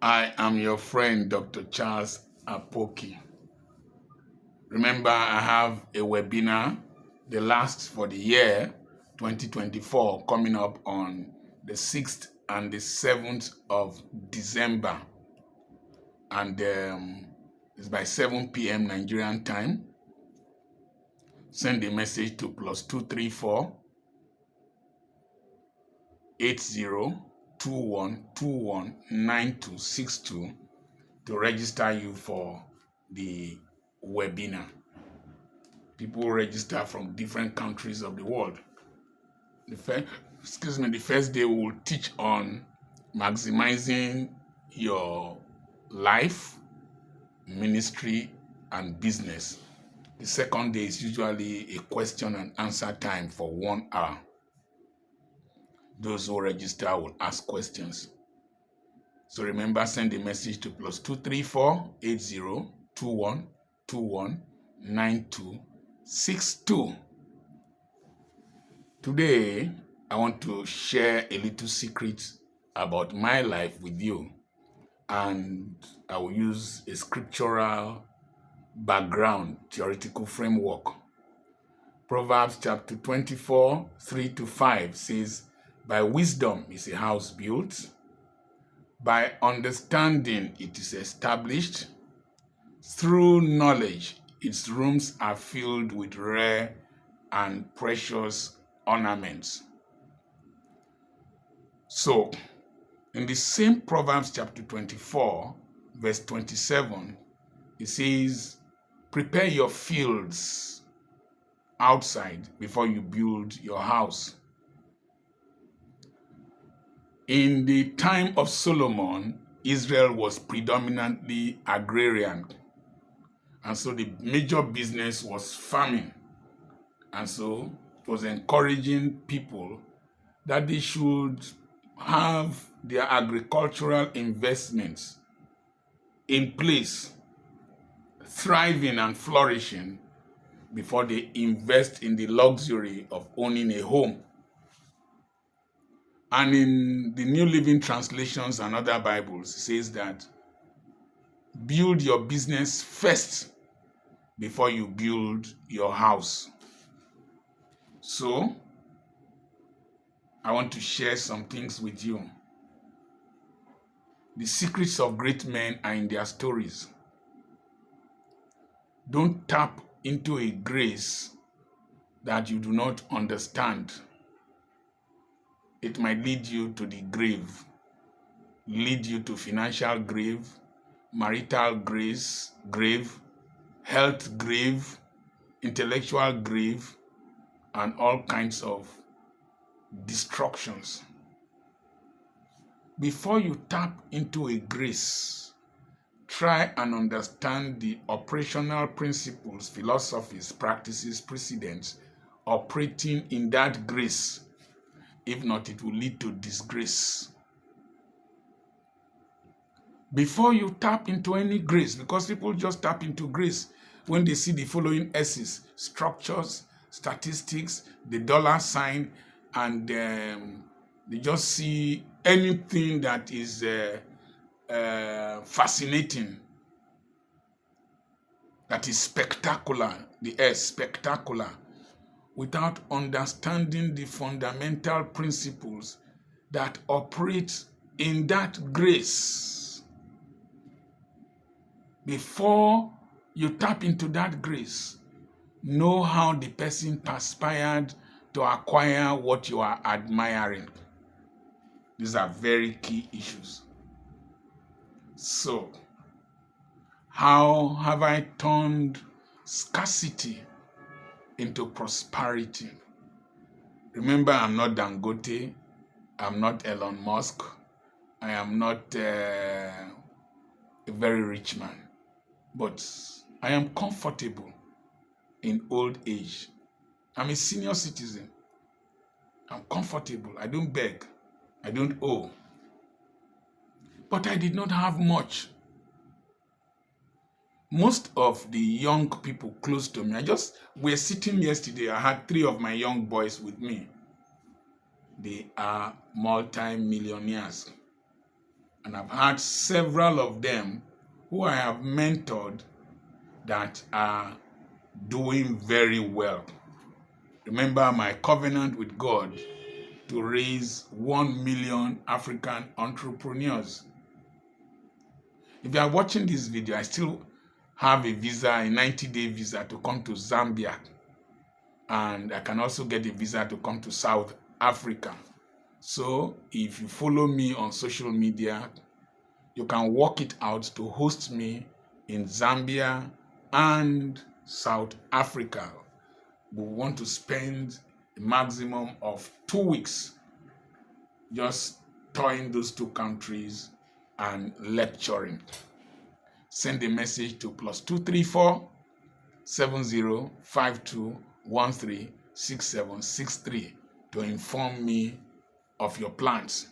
I am your friend, Dr. Charles Apoki. Remember, I have a webinar, the last for the year 2024, coming up on the 6th and the 7th of December. And it's by 7 p.m. Nigerian time. Send a message to +234 8021219262 to register you for the webinar. People register from different countries of the world. The first day we will teach on maximizing your life, ministry, and business. The second day is usually a question and answer time for 1 hour. Those who register will ask questions. So remember, send a message to +234 8021219262. Today, I want to share a little secret about my life with you, and I will use a scriptural background, theoretical framework. Proverbs chapter 24, 3-5 says, "By wisdom is a house built, by understanding it is established, through knowledge its rooms are filled with rare and precious ornaments." So, in the same Proverbs chapter 24, verse 27, it says, "Prepare your fields outside before you build your house." In the time of Solomon, Israel was predominantly agrarian. And so the major business was farming. And so it was encouraging people that they should have their agricultural investments in place, thriving and flourishing, before they invest in the luxury of owning a home. And in the New Living Translations and other Bibles, it says that build your business first before you build your house. So, I want to share some things with you. The secrets of great men are in their stories. Don't tap into a grace that you do not understand. It might lead you to the grave, lead you to financial grave, marital grave, health grave, intellectual grave, and all kinds of destructions. Before you tap into a grace, try and understand the operational principles, philosophies, practices, precedents operating in that grace. If not, it will lead to disgrace. Before you tap into any grace, because people just tap into grace when they see the following S's: structures, statistics, the dollar sign, and they just see anything that is fascinating, that is spectacular, the S, spectacular, without understanding the fundamental principles that operate in that grace. Before you tap into that grace, know how the person perspired to acquire what you are admiring. These are very key issues. So, how have I turned scarcity into prosperity? Remember, I'm not Dangote, I'm not Elon Musk, I am not a very rich man, but I am comfortable in old age. I'm a senior citizen. I'm comfortable. I don't beg. I don't owe. But I did not have much. Most of the young people close to me, we're sitting yesterday. I had 3 of my young boys with me. They are multi-millionaires. And I've had several of them who I have mentored that are doing very well. Remember my covenant with God to raise 1 million African entrepreneurs. If you are watching this video, I still have a visa, a 90-day visa to come to Zambia. And I can also get a visa to come to South Africa. So if you follow me on social media, you can work it out to host me in Zambia and South Africa. We want to spend a maximum of 2 weeks just touring those two countries and lecturing. Send a message to +234 7052 136763 to inform me of your plans.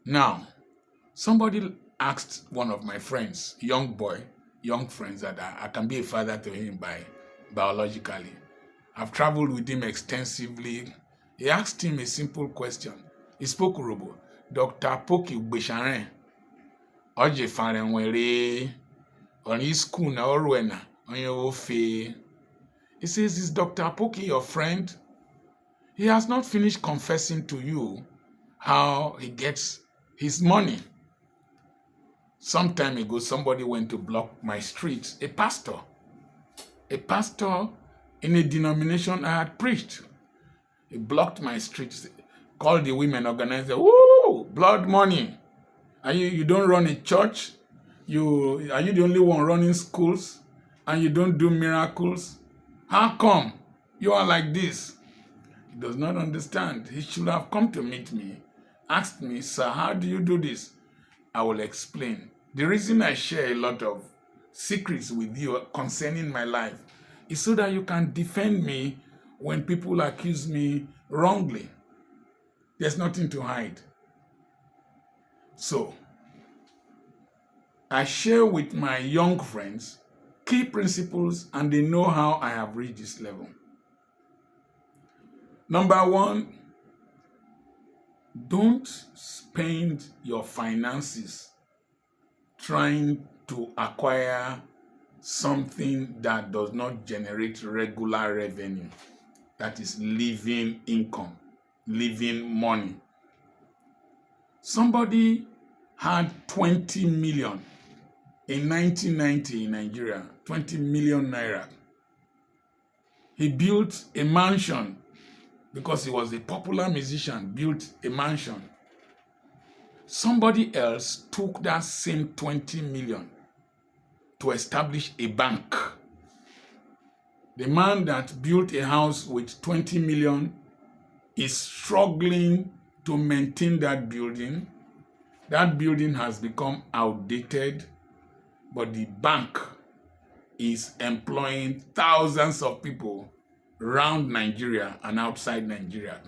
Now, somebody asked one of my friends, young friends, that I can be a father to him biologically. I've traveled with him extensively. He asked him a simple question. He spoke Yoruba. Dr. Apoki Ubesharen, Oje Farenwere, on his school na Orwena, on your fe. He says, is Dr. Apoki your friend? He has not finished confessing to you how he gets his money. Some time ago, somebody went to block my street, a pastor in a denomination I had preached. He blocked my street, called the women organizer, woo, blood money. Are you don't run a church? Are you the only one running schools and you don't do miracles? How come you are like this? He does not understand. He should have come to meet me, asked me, sir, how do you do this? I will explain. The reason I share a lot of secrets with you concerning my life is so that you can defend me when people accuse me wrongly. There's nothing to hide. So, I share with my young friends key principles and they know how I have reached this level. Number one, don't spend your finances trying to acquire something that does not generate regular revenue. That is living income, living money. Somebody had 20 million in 1990 in Nigeria, 20 million naira. He built a mansion because he was a popular musician, built a mansion. Somebody else took that same 20 million to establish a bank. The man that built a house with 20 million is struggling to maintain that building. That building has become outdated, but the bank is employing thousands of people around Nigeria and outside Nigeria.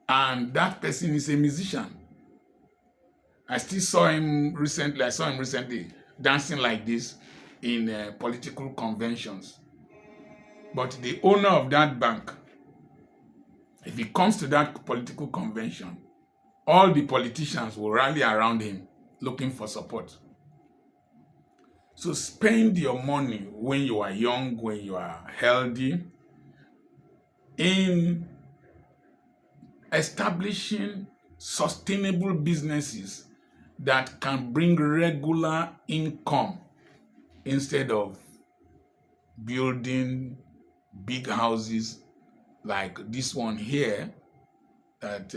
And that person is a musician. I saw him recently dancing like this in political conventions. But the owner of that bank, if he comes to that political convention, all the politicians will rally around him looking for support. So spend your money when you are young, when you are healthy, in establishing sustainable businesses that can bring regular income instead of building big houses like this one here, that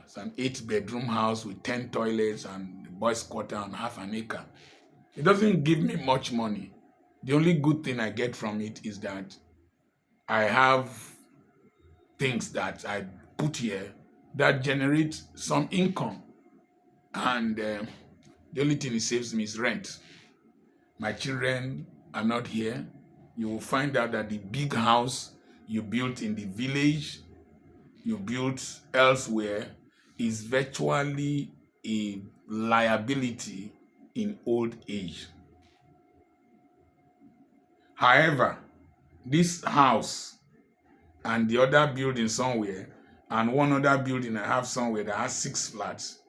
it's an 8-bedroom house with 10 toilets and a boys' quarter and half an acre. It doesn't give me much money. The only good thing I get from it is that I have things that I put here that generate some income. And the only thing it saves me is rent. My children are not here. You will find out that the big house you built in the village, you built elsewhere, is virtually a liability in old age. However, this house and the other building somewhere and one other building I have somewhere that has 6 flats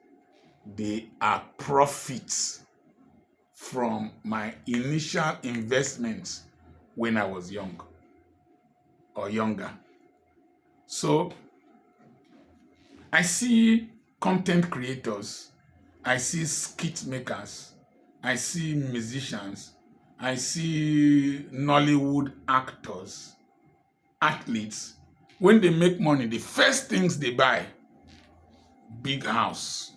They are profits from my initial investments when I was young or younger. So I see content creators, I see skit makers, I see musicians, I see Nollywood actors, athletes. When they make money, the first things they buy, big house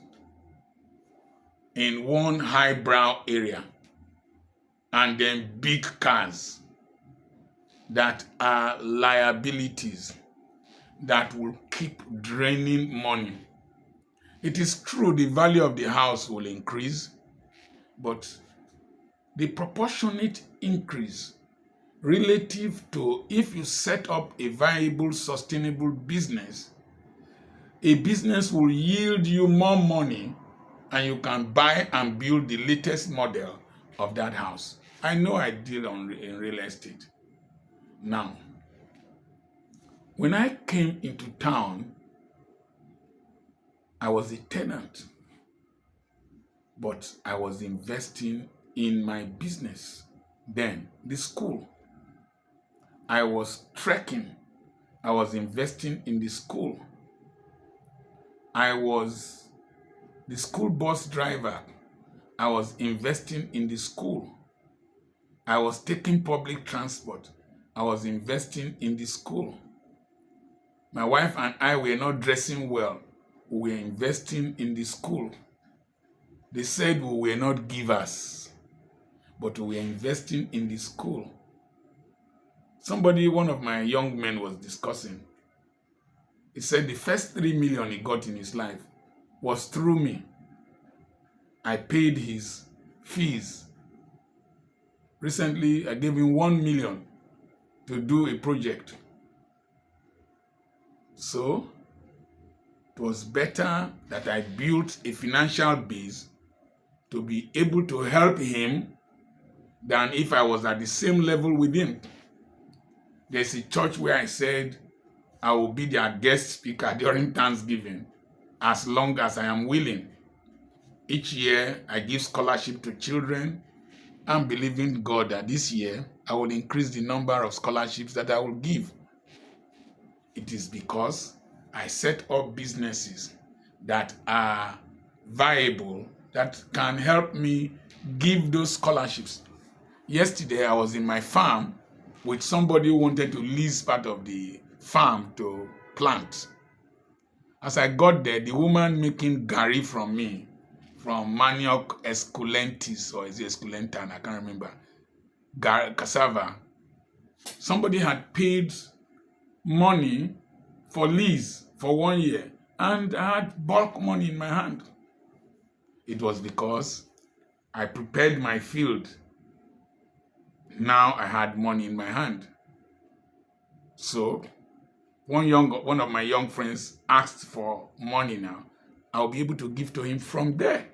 in one highbrow area, and then big cars that are liabilities that will keep draining money. It is true the value of the house will increase, but the proportionate increase relative to if you set up a viable, sustainable business, a business will yield you more money and you can buy and build the latest model of that house. I know I deal in real estate. Now, when I came into town, I was a tenant, but I was investing in my business. Then, the school. I was trekking. I was investing in the school. I was the school bus driver. I was investing in the school. I was taking public transport. I was investing in the school. My wife and I were not dressing well. We were investing in the school. They said we were not givers, but we were investing in the school. One of my young men was discussing. He said the first 3 million he got in his life was through me. I paid his fees. Recently, I gave him 1 million to do a project. So, it was better that I built a financial base to be able to help him than if I was at the same level with him. There's a church where I said I will be their guest speaker during Thanksgiving as long as I am willing. Each year, I give scholarship to children. I'm believing God that this year, I will increase the number of scholarships that I will give. It is because I set up businesses that are viable, that can help me give those scholarships. Yesterday, I was in my farm with somebody who wanted to lease part of the farm to plant. As I got there, the woman making gari from me, from manioc esculentis, or is it esculentan? I can't remember. Cassava. Somebody had paid money for lease for 1 year, and I had bulk money in my hand. It was because I prepared my field. Now I had money in my hand. So one of my young friends asked for money now. I'll be able to give to him from there.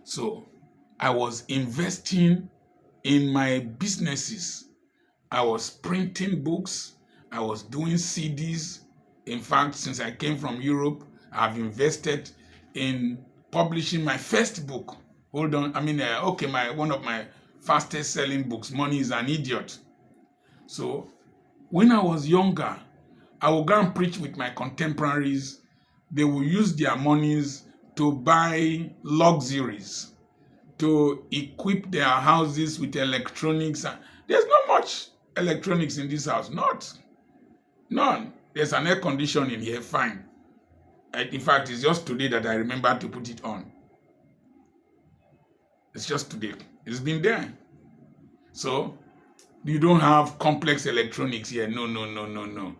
So I was investing in my businesses. I was printing books. I was doing CDs. In fact, since I came from Europe, I've invested in publishing my first book. One of my fastest selling books, Money is an Idiot. So when I was younger, I would go and preach with my contemporaries. They will use their monies to buy luxuries, to equip their houses with electronics. There's not much electronics in this house. None. There's an air conditioning here, fine. In fact, it's just today that I remember to put it on. It's just today. It's been there. So, you don't have complex electronics here. No.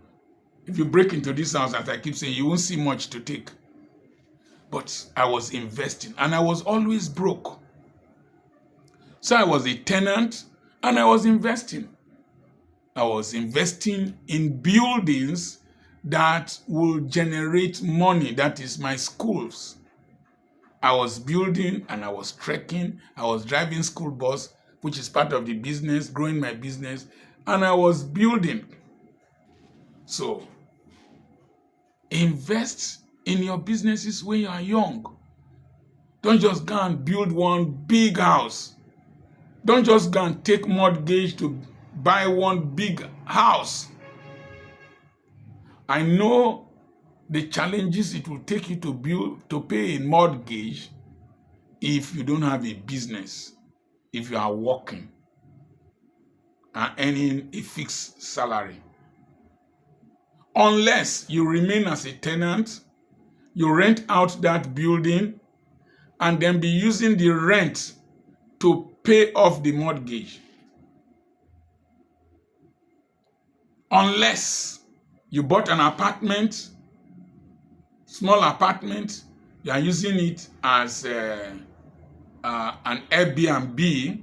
If you break into this house, as I keep saying, you won't see much to take. But I was investing, and I was always broke. So I was a tenant, and I was investing. I was investing in buildings that will generate money. That is my schools. I was building and I was trekking. I was driving school bus, which is part of the business, growing my business, and I was building. So, invest in your businesses when you are young. Don't just go and build one big house. Don't just go and take mortgage to buy one big house. I know the challenges it will take you to pay a mortgage if you don't have a business, if you are working and earning a fixed salary. Unless you remain as a tenant, you rent out that building and then be using the rent to pay off the mortgage. Unless you bought an apartment, small apartment, you are using it as an Airbnb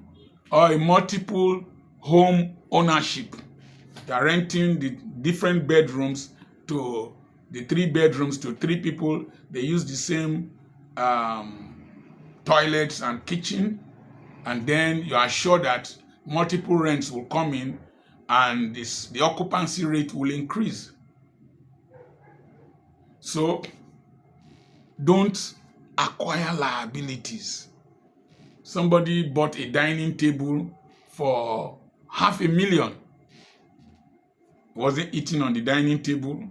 or a multiple home ownership. You are renting the different bedrooms to the 3 bedrooms to 3 people. They use the same toilets and kitchen, and then you are sure that multiple rents will come in and the occupancy rate will increase. So don't acquire liabilities. Somebody bought a dining table for $500,000. Wasn't eating on the dining table,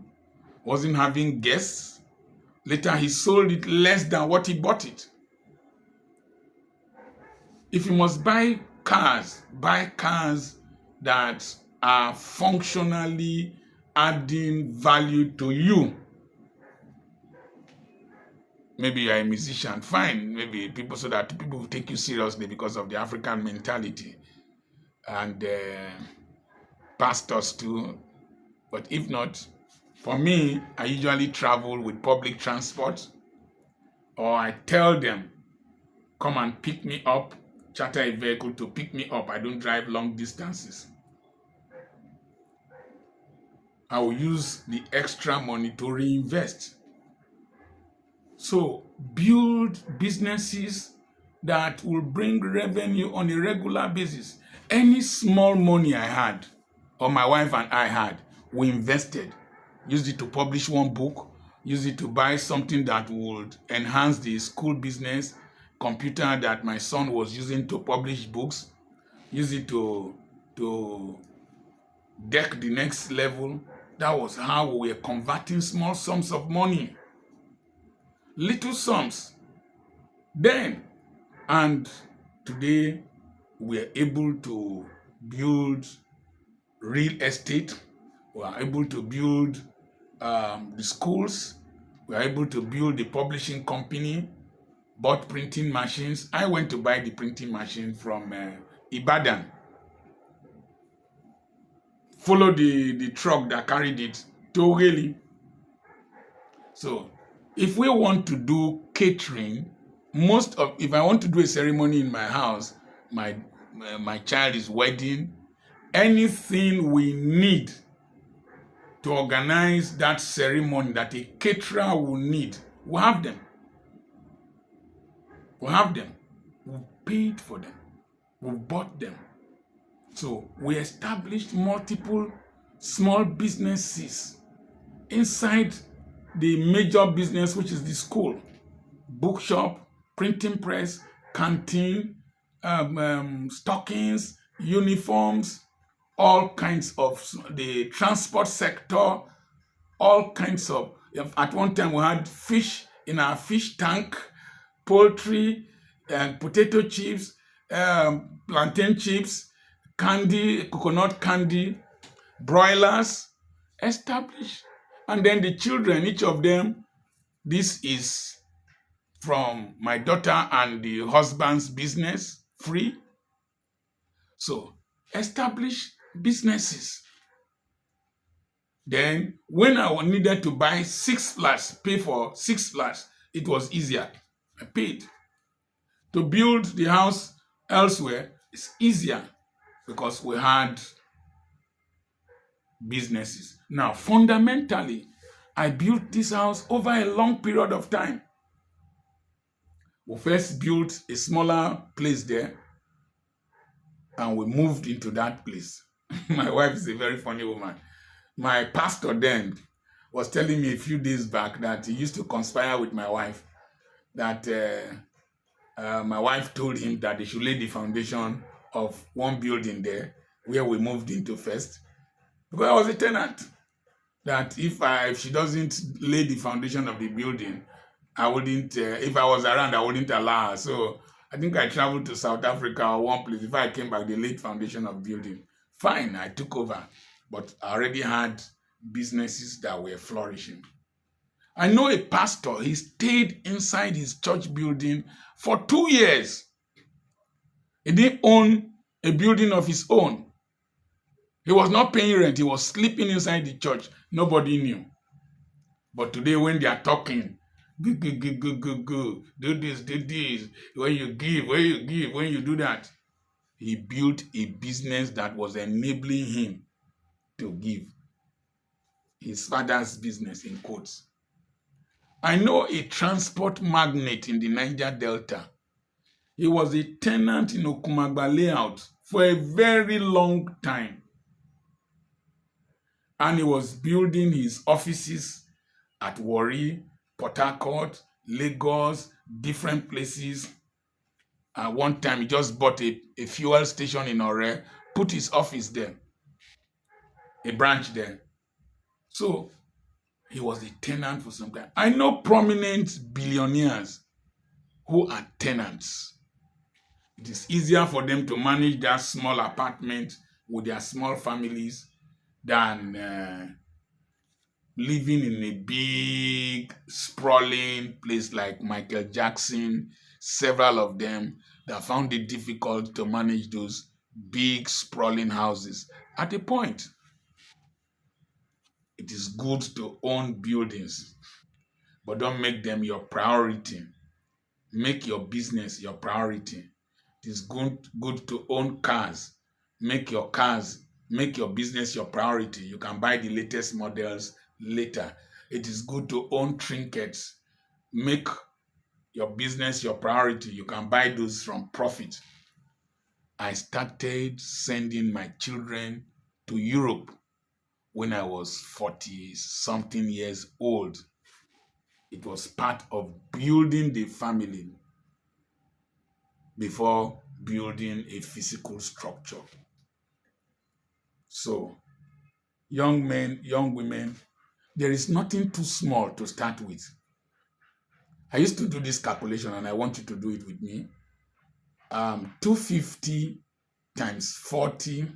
wasn't having guests. Later he sold it less than what he bought it. If you must buy cars that are functionally adding value to you. Maybe you are a musician, fine. Maybe so that people will take you seriously because of the African mentality, and pastors too. But if not, for me, I usually travel with public transport, or I tell them, come and pick me up, charter a vehicle to pick me up. I don't drive long distances. I will use the extra money to reinvest. So build businesses that will bring revenue on a regular basis. Any small money I had, or my wife and I had, we invested. Used it to publish one book, used it to buy something that would enhance the school business, computer that my son was using to publish books, use it to deck the next level. That was how we were converting small sums of money, little sums. Then, and today, we are able to build real estate. We are able to build the schools. We are able to build the publishing company, bought printing machines. I went to buy the printing machine from Ibadan. Follow the truck that carried it to Ogeli. So, if we want to do catering, if I want to do a ceremony in my house, my child is wedding, anything we need to organize that ceremony that a caterer will need, we have them. We paid for them. We bought them. So we established multiple small businesses inside the major business, which is the school, bookshop, printing press, canteen, stockings, uniforms, all kinds of the transport sector, all kinds of. At one time we had fish in our fish tank, poultry, potato chips, plantain chips, candy, coconut candy, broilers, established. And then the children, each of them, this is from my daughter and the husband's business, free. So, establish businesses. Then, when I needed to buy 6 flats, pay for 6 flats, it was easier. I paid. To build the house elsewhere is easier because we had businesses. Now, fundamentally, I built this house over a long period of time. We first built a smaller place there, and we moved into that place. My wife is a very funny woman. My pastor then was telling me a few days back that he used to conspire with my wife that my wife told him that they should lay the foundation of one building there where we moved into first. Because I was a tenant. That if she doesn't lay the foundation of the building, I wouldn't. If I was around, I wouldn't allow her. So I think I traveled to South Africa or one place. If I came back, they laid foundation of building. Fine, I took over, but I already had businesses that were flourishing. I know a pastor. He stayed inside his church building for 2 years. He didn't own a building of his own. He was not paying rent. He was sleeping inside the church. Nobody knew. But today, when they are talking, go, go, go, go, go, go, do this, do this, when you give, when you do that, he built a business that was enabling him to give. His father's business, in quotes. I know a transport magnate in the Niger Delta. He was a tenant in Okumagba layout for a very long time. And he was building his offices at Warri, Port Harcourt, Lagos, different places. At one time, he just bought a fuel station in Ore, put his office there, a branch there. So he was a tenant for some time. I know prominent billionaires who are tenants. It is easier for them to manage that small apartment with their small families than living in a big, sprawling place like Michael Jackson, several of them that found it difficult to manage those big, sprawling houses. At a point, it is good to own buildings, but don't make them your priority. Make your business your priority. It is good to own cars. Make your business your priority. You can buy the latest models later. It is good to own trinkets. Make your business your priority. You can buy those from profit. I started sending my children to Europe when I was 40 something years old. It was part of building the family before building a physical structure. So, young men, young women, there is nothing too small to start with. I used to do this calculation and I want you to do it with me. 250 times 40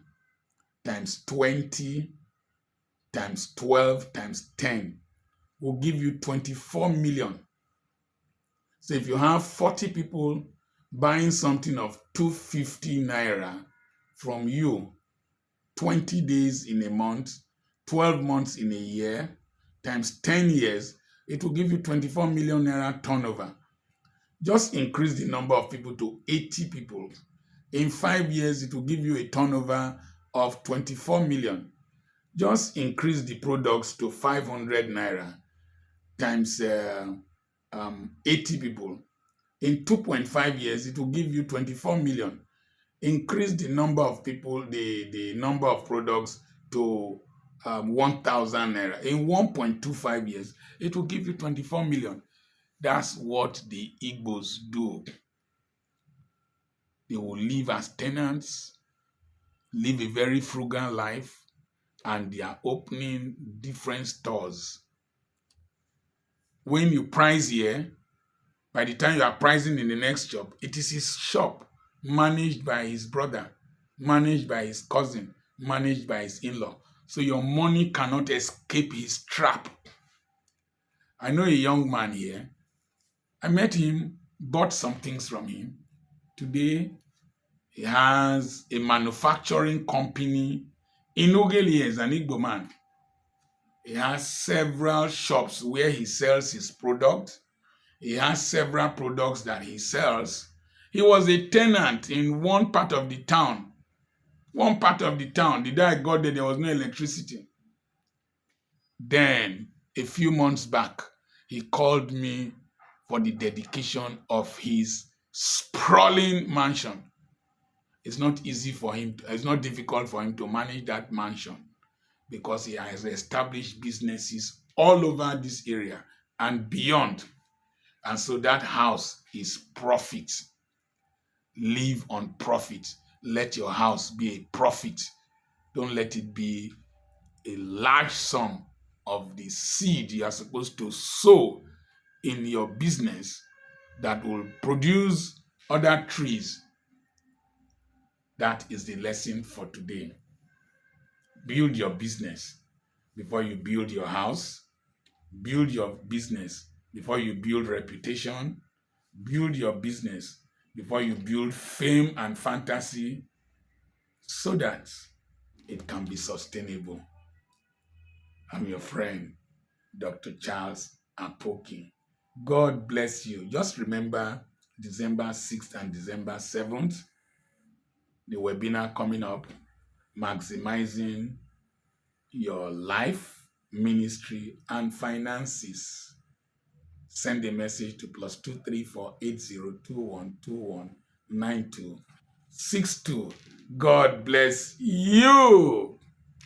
times 20 times 12 times 10 will give you 24 million. So if you have 40 people buying something of 250 naira from you, 20 days in a month, 12 months in a year, times 10 years, it will give you 24 million naira turnover. Just increase the number of people to 80 people. In 5 years, it will give you a turnover of 24 million. Just increase the products to 500 naira times 80 people. In 2.5 years, it will give you 24 million. Increase the number of people, the number of products to 1,000 naira. In 1.25 years, it will give you 24 million. That's what the Igbos do. They will live as tenants, live a very frugal life, and they are opening different stores. When you price here, by the time you are pricing in the next shop, it is his shop, managed by his brother, managed by his cousin, managed by his in-law. So your money cannot escape his trap. I know a young man here. I met him, bought some things from him. Today, he has a manufacturing company in Ughelli. He is an Igbo man. He has several shops where he sells his product. He has several products that he sells. He was a tenant in one part of the town. One part of the town. The day I got there, there was no electricity. Then, a few months back, he called me for the dedication of his sprawling mansion. It's not easy for him, it's not difficult for him to manage that mansion because he has established businesses all over this area and beyond. And so that house is profit. live on profit. Let your house be a profit. Don't let it be a large sum of the seed you are supposed to sow in your business that will produce other trees. That is the lesson for today. Build your business before you build your house. Build your business before you build reputation. Build your business before you build fame and fantasy, so that it can be sustainable. I'm your friend, Dr. Charles Apoki. God bless you. Just remember December 6th and December 7th, the webinar coming up, maximizing your life, ministry, and finances. Send a message to +2348021219262. God bless you.